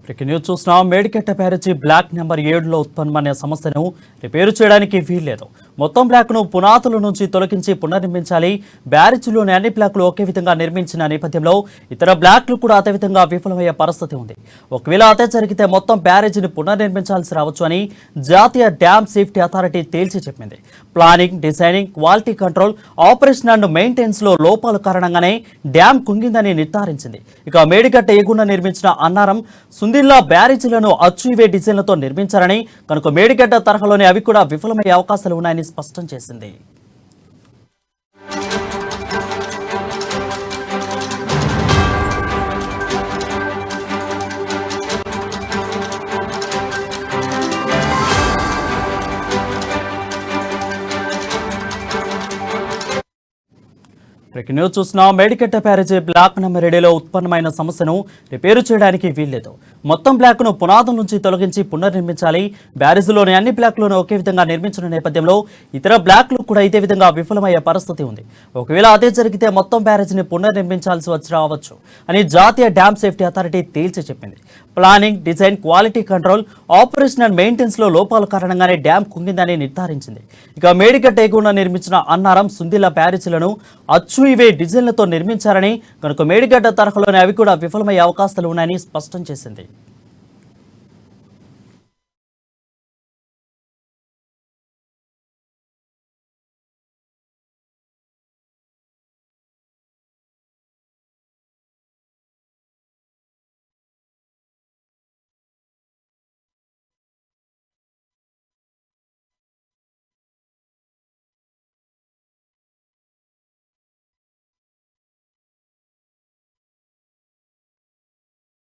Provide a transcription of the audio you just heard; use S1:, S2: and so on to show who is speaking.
S1: Breaking news చూసిన మేడికెట్ట బ్యారేజీ block number 7లో ఉత్పన్నమనే సమస్యను repair చేయడానికి వీల్లేదు. మొత్తం బ్లాక్ను పునాదుల నుంచి తొలగించి పునర్నిర్మించాలి. బ్యారేజీలోని అన్ని బ్లాక్లు ఒకే విధంగా నిర్మించిన నేపథ్యంలో ఇతర బ్లాక్లు కూడా అదే విధంగా విఫలమయ్యే పరిస్థితి ఉంది. ఒకవేళ అదే జరిగితే మొత్తం బ్యారేజీని పునర్నిర్మించాల్సి రావచ్చు అని జాతీయ డ్యామ్ సేఫ్టీ అథారిటీ తేల్చి చెప్పింది. Planning, designing, quality control, operation and maintenance లో లోపాల కారణంగానే డ్యామ్ కుంగిందని నిర్ధారించింది. ఇక మేడిగడ్డ ఎగున నిర్మించిన అన్నారం, సుందిల్లా బ్యారేజీలను అచ్చు ఇవే డిజైన్లతో నిర్మించారని, కనుక మేడిగడ్డ తరహాలోనే అవి కూడా విఫలమయ్యే అవకాశాలు ఉన్నాయని స్పష్టం చేసింది. బ్రేకింగ్ న్యూస్ చూసిన మేడికెట్ట బ్యారేజీ బ్లాక్ నెంబర్ 7లో ఉత్పన్నమైన సమస్యను రిపేరు చేయడానికి వీల్లేదు. మొత్తం బ్లాక్ను పునాదుల నుంచి తొలగించి పునర్నిర్మించాలి. బ్యారేజీలోని అన్ని బ్లాక్లను ఒకే విధంగా నిర్మించిన నేపథ్యంలో ఇతర బ్లాక్లు కూడా ఇదే విధంగా విఫలమయ్యే పరిస్థితి ఉంది. ఒకవేళ అదే జరిగితే మొత్తం బ్యారేజీని పునర్నిర్మించాల్సి రావచ్చు అని జాతీయ డ్యామ్ సేఫ్టీ అథారిటీ తేల్చి చెప్పింది. Planning, design, quality control, operation and maintenance లో లోపాల కారణంగానే డ్యామ్ కుంగిందని నిర్ధారించింది. ఇక మేడిగడ్డ ఎగువన నిర్మించిన అన్నారం, సుందిల్లా బ్యారేజీలను అచ్చు ఇవే డిజైన్లతో నిర్మించారని, కనుక మేడిగడ్డ తరహాలోనే అవి కూడా విఫలమయ్యే అవకాశాలు ఉన్నాయని స్పష్టం చేసింది.